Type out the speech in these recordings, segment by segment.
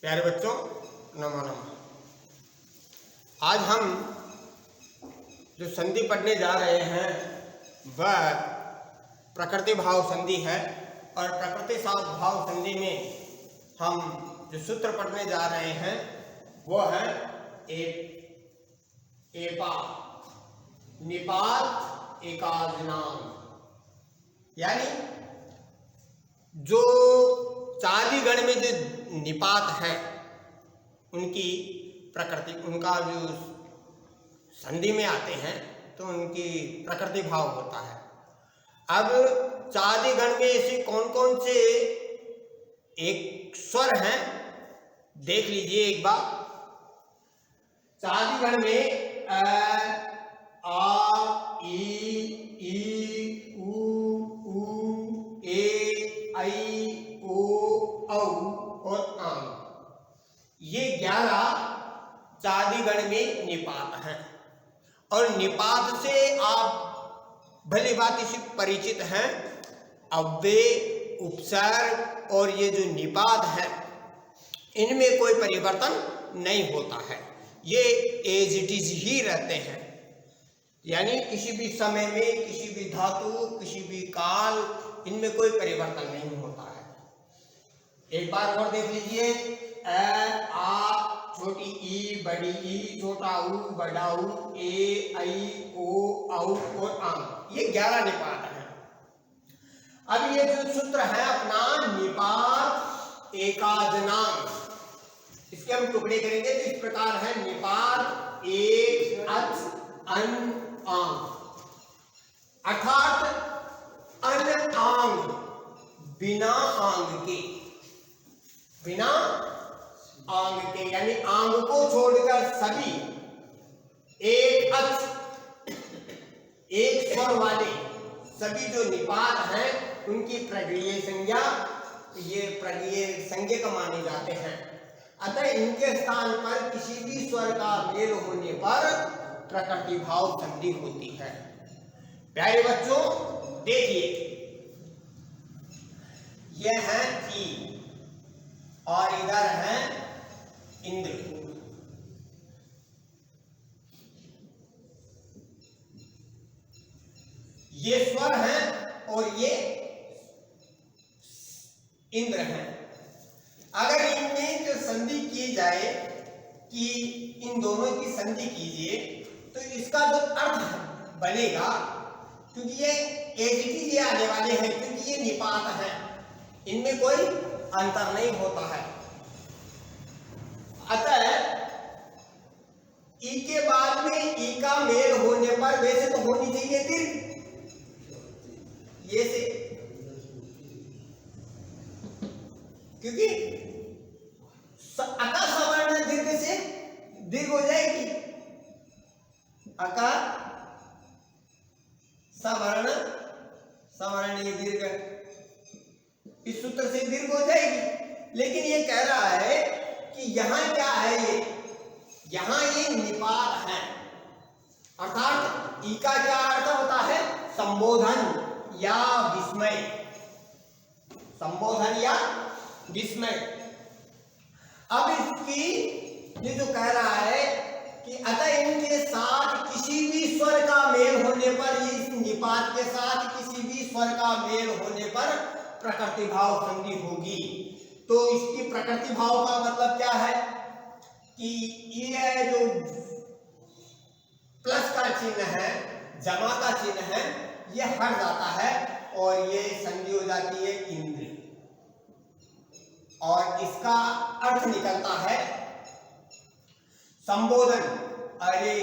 प्यारे बच्चों, नमो नमः। आज हम जो संधि पढ़ने जा रहे हैं वह प्रकृति भाव संधि है। और प्रकृति भाव संधि में हम जो सूत्र पढ़ने जा रहे हैं वो है एपा निपात एकाजनाम, यानी जो चाली गण में जो निपात है उनकी प्रकृति, उनका जो संधि में आते हैं तो उनकी प्रकृति भाव होता है। अब चाली गण में ऐसे कौन कौन से एक स्वर हैं देख लीजिए एक बार। चाली गण में आ ई उ ए ऐ ओ औ और आम, ये 11 चाली गण में निपात हैं। और निपात से आप भली बात से परिचित हैं। अव्यय, उपसर्ग और ये जो निपात है इनमें कोई परिवर्तन नहीं होता है, ये एज इट इज ही रहते हैं। यानी किसी भी समय में, किसी भी धातु, किसी भी काल, इनमें कोई परिवर्तन नहीं होता है। एक बार और देख लीजिए, आ छोटी ई बड़ी ई, छोटा ऊ बड़ा ऊ, ए ऐ ओ औ और आम, ये 11 निपात हैं। अब ये जो सूत्र है अपना निपात एकाजनाम, इसके हम टुकड़े करेंगे तो इस प्रकार है। निपात एक अच अन आम, अर्थात अन आंग, बिना आंग के, बिना आंग के, यानी आंग को छोड़कर सभी एक अच, एक स्वर वाले सभी जो निपात हैं उनकी प्रगीय संज्ञा, ये प्रगीय संज्ञक माने जाते हैं। अतः इनके स्थान पर किसी भी स्वर का मेल होने पर प्रकृति भाव संधि होती है। प्यारे बच्चों देखिए, यह है ई और इधर है इंद्र। ये स्वर है और ये इंद्र है। अगर इनमें जो संधि की जाए कि इन दोनों की संधि कीजिए तो इसका जो अर्थ बनेगा, क्योंकि ये एजिटी आने वाले हैं, क्योंकि ये निपात है, इनमें कोई अंतर नहीं होता है। अतः ई के बाद में ई का मेल होने पर वैसे तो होनी चाहिए दीर्घ, ये से, क्योंकि अका सवर्ण दीर्घ से दीर्घ हो जाएगी, अका सवर्ण सवर्ण ये दीर्घ इस सूत्र से दीर्घ हो जाएगी। लेकिन ये कह रहा है कि यहां क्या है, यहां ये निपात है, अर्थात ई का क्या अर्थ होता है, संबोधन या विस्मय, संबोधन या विस्मय। अब इसकी ये जो कह रहा है कि अतः इनके साथ किसी भी स्वर का मेल होने पर, इस निपात के साथ किसी भी स्वर का मेल होने पर प्रकृति भाव संधि होगी। तो इसकी प्रकृति भाव का मतलब क्या है कि ये जो प्लस का चिन्ह है, जमा का चिन्ह है, ये हट जाता है और ये संधि हो जाती है इंद्र, और इसका अर्थ निकलता है संबोधन। अरे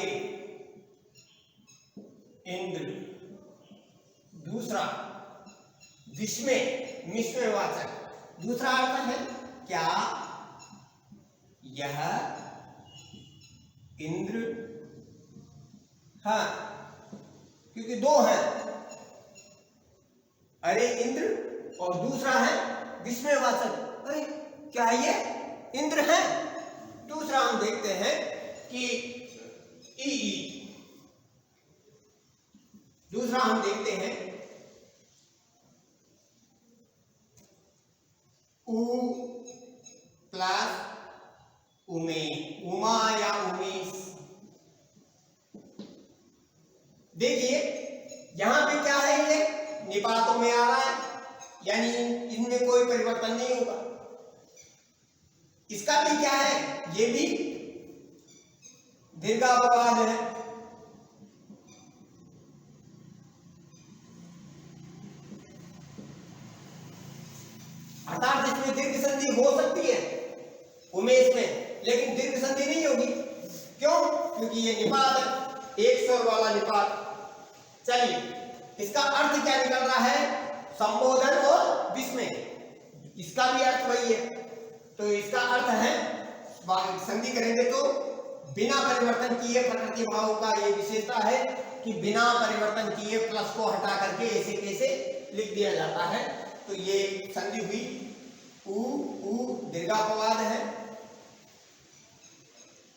इंद्र। दूसरा विस्मय, विस्मयवाचक, दूसरा अर्थ है क्या, यह इंद्र, हाँ, क्योंकि दो है, अरे इंद्र, और दूसरा है विस्मयवाचक, अरे क्या ये इंद्र है। दूसरा हम देखते हैं कि ई, दूसरा हम देखते हैं उ प्लस उमा या उमेश। देखिए यहां पे क्या है, ये निपातों में आ रहा है, यानी इनमें कोई परिवर्तन नहीं होगा। इसका भी क्या है, ये भी दीर्घापवाद है। अर्थात इसमें दीर्घ संधि हो सकती है उमेश में, लेकिन दीर्घ संधि नहीं होगी। क्यों? क्योंकि ये निपात है, एक स्वर वाला निपात। चलिए इसका अर्थ क्या निकल रहा है, संबोधन और विस्मय। इसका भी अर्थ वही है। तो इसका अर्थ है, संधि करेंगे तो बिना परिवर्तन किए प्रकृति भाव का ये विशेषता है कि बिना परिवर्तन किए प्लस को हटा करके ऐसे कैसे लिख दिया जाता है। तो ये संधि हुई उ दीर्घापवाद है,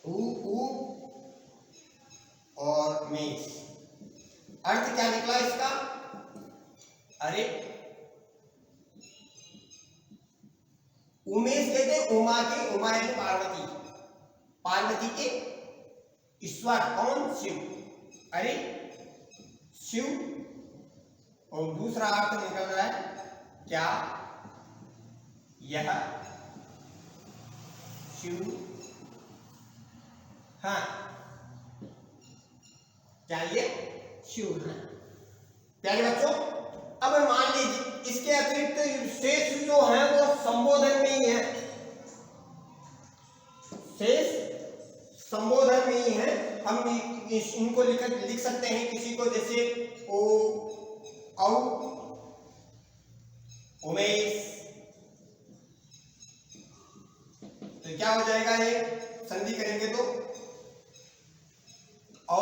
उ और मेष। अर्थ क्या निकला इसका, अरे उमेश कहते उमा के, उमा यानी पार्वती, पार्वती के ईश्वर कौन, शिव। अरे शिव। और दूसरा अर्थ निकल रहा है क्या, यह शिव। हाँ क्या ये शिव है। प्यारे बच्चों, अब मान लीजिए इसके अतिरिक्त शेष जो है वो संबोधन में ही है, शेष संबोधन में ही है। हम इनको लिख सकते हैं किसी को, जैसे ओ, औ, उमेश। तो क्या हो जाएगा, ये संधि करेंगे तो औ,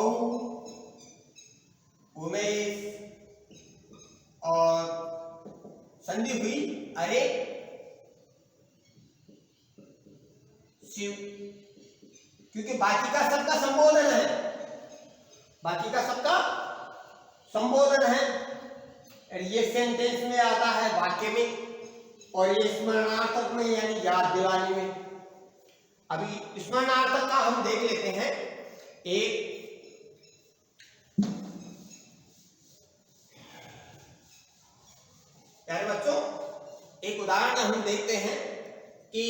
उमेश, और संधि हुई अरे शिव, क्योंकि बाकी का सबका संबोधन है, बाकी का सबका संबोधन है। और ये सेंटेंस में आता है, वाक्य में, और ये स्मरणार्थक में यानी याद दिलाने में। अभी स्मरणार्थक का हम देख लेते हैं। एक प्यारे बच्चों, एक उदाहरण हम देखते हैं कि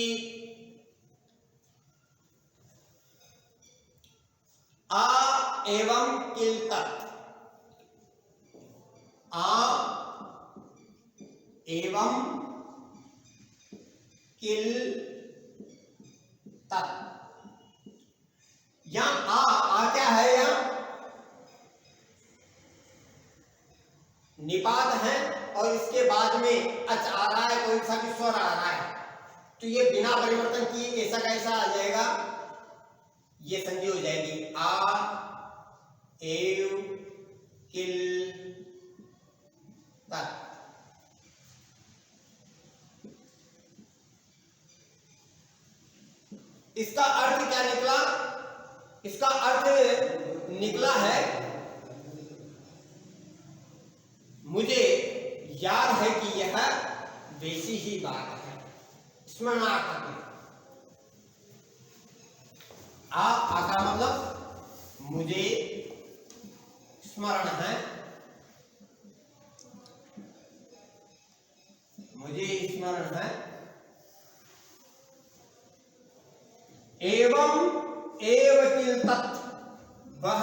आ एवं किल तक, आ एवं किल तक। यहां आ क्या है, यहां निपात है और इसके बाद में अच आ रहा है, कोई सा भी स्वर आ रहा है। तो ये बिना परिवर्तन किए कैसा कैसा आ जाएगा, ये संधि हो जाएगी आ एव किल तक। इसका अर्थ क्या निकला, इसका अर्थ निकला है, मुझे याद है कि यह वैसी ही बात है। स्मरणार्थक में आ का मतलब मुझे स्मरण है, मुझे स्मरण है। एवं एव किल तत्, वह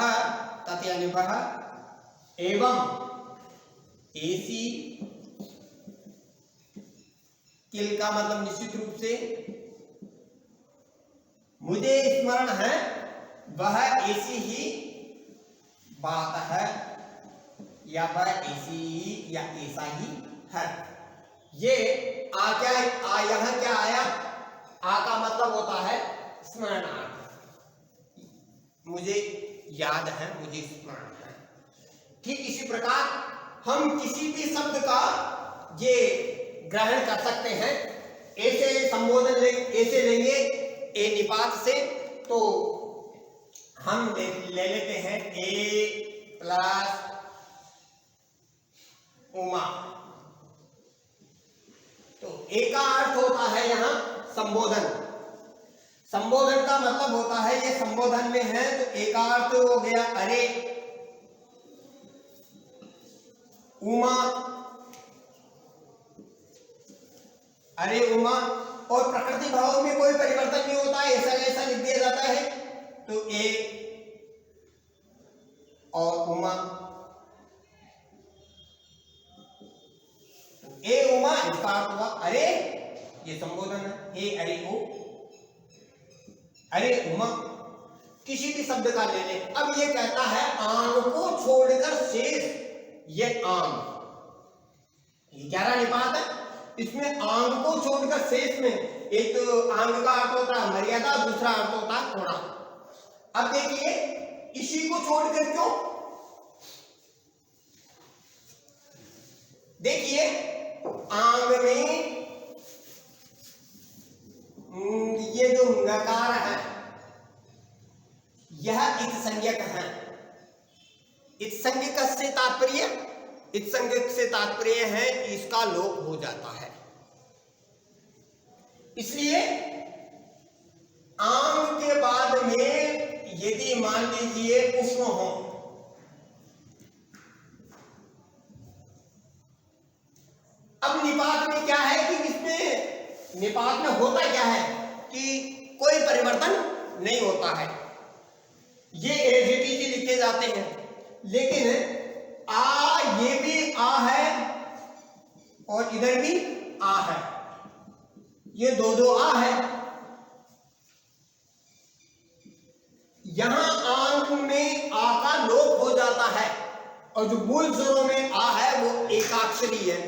तत् यानी वह, एवं ऐसी, किल का मतलब निश्चित रूप से, मुझे स्मरण है वह ऐसी ही बात है, या वह ऐसी ही या ऐसा ही है। ये आ क्या है, आ यहां क्या आया, आ का मतलब होता है स्मरणार्थ, मुझे याद है, मुझे स्मरण है। ठीक इसी प्रकार हम किसी भी शब्द का ये ग्रहण कर सकते हैं। ऐसे संबोधन ऐसे लेंगे ए निपात से, तो हम ले लेते हैं ए प्लस उमा। तो ए का अर्थ होता है यहां संबोधन, संबोधन का मतलब होता है, ये संबोधन में है तो एक अर्थ हो गया अरे, उमा, अरे उमा। और प्रकृति भाव में कोई परिवर्तन नहीं होता है, ऐसा ऐसा लिख दिया जाता है। तो ए और उमा, ए उमा इसका अर्थ हुआ अरे, ये संबोधन है। हे अरे ओ, अरे उमा, किसी भी शब्द का ले ले। अब ये कहता है आंग को छोड़कर शेष, ये आंग, ये 11 निपात है, इसमें आंग को छोड़कर शेष में एक तो आंग का अर्थ होता है मर्यादा, दूसरा अर्थ होता है थोड़ा। अब देखिए इसी को छोड़कर क्यों, देखिए आंग में ये जो नकार है यह इत्संज्ञक है। इत्संज्ञक से तात्पर्य, इत्संज्ञक से तात्पर्य है इसका लोप हो जाता है। इसलिए आम के बाद में यदि मान लीजिए उष्ण हो, अब निपात में क्या है कि इसमें निपात में होता क्या है कि कोई परिवर्तन नहीं होता है, ये एज इट इज लिखे जाते हैं। लेकिन आ, ये भी आ है और इधर भी आ है, ये दो दो आ है। यहां आंग में आ का लोप हो जाता है और जो मूल स्वरों में आ है वो एकाक्षरी है,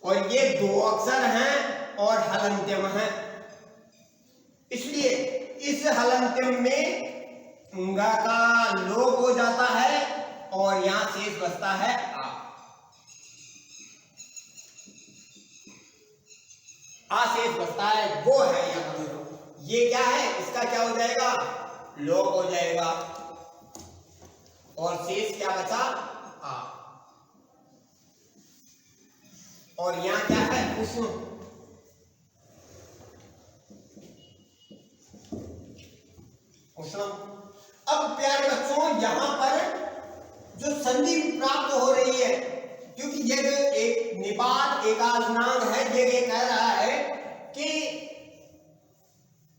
और ये 2 अक्षर हैं और हलंत्यम है। इसलिए इस हलंत्यम में गा का लोप हो जाता है और यहां शेष बचता है आ शेष बचता है, वो है यहाँ। ये क्या है, इसका क्या हो जाएगा, लोप हो जाएगा और शेष क्या बचा आ। और यहां क्या है, उष्ण। उष्ण। अब प्यारे बच्चों यहां पर जो संधि प्राप्त हो रही है, क्योंकि ये जो एक निपात एकाजनांग है, ये कह रहा है कि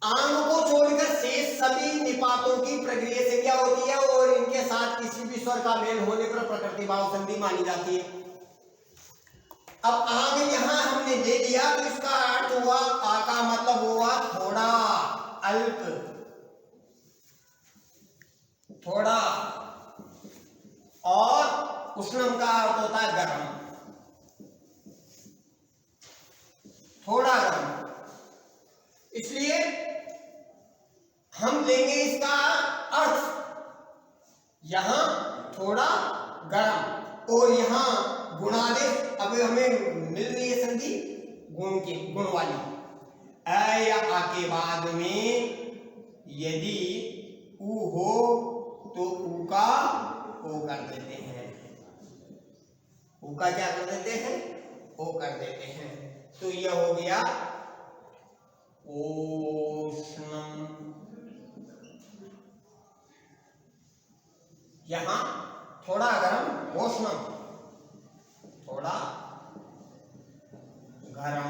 आंग को छोड़कर शेष सभी निपातों की प्रक्रिया से क्या होती है और इनके साथ किसी भी स्वर का मेल होने पर प्रकृति भाव संधि मानी जाती है। अब आंग यहां हमने ले लिया तो इसका अर्थ हुआ, आ का मतलब हुआ थोड़ा, अल्प, थोड़ा, और उष्णम का अर्थ होता है गर्म, थोड़ा गर्म। इसलिए हम लेंगे इसका अर्थ यहां थोड़ा गर्म और यहां गुणादेश। अब हमें मिल रही है संधि गुण की, गुण वाली। अ या आ के बाद में यदि उ हो तो उ का ओ कर देते हैं, उ का क्या कर देते हैं, ओ कर देते हैं। तो यह हो गया ओष्णम। यहां थोड़ा गर्म, ओष्णम, थोड़ा गर्म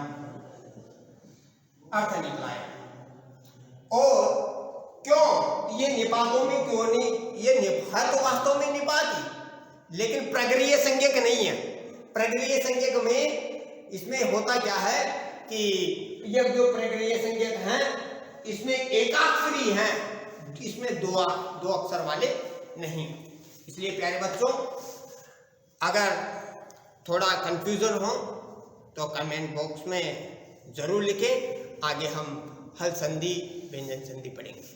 अर्थ निकला है। और क्यों ये निपातों में क्यों नहीं, ये है तो वास्तव में निपाती, लेकिन प्रगरीय संज्ञक नहीं है। प्रगरीय संज्ञक में इसमें होता क्या है कि ये जो प्रगरीय संज्ञक हैं इसमें एकाक्षरी हैं, इसमें दो अक्षर वाले नहीं। इसलिए प्यारे बच्चों अगर थोड़ा कंफ्यूजन हो तो कमेंट बॉक्स में जरूर लिखें, आगे हम हल संधि, व्यंजन संधि पढ़ेंगे।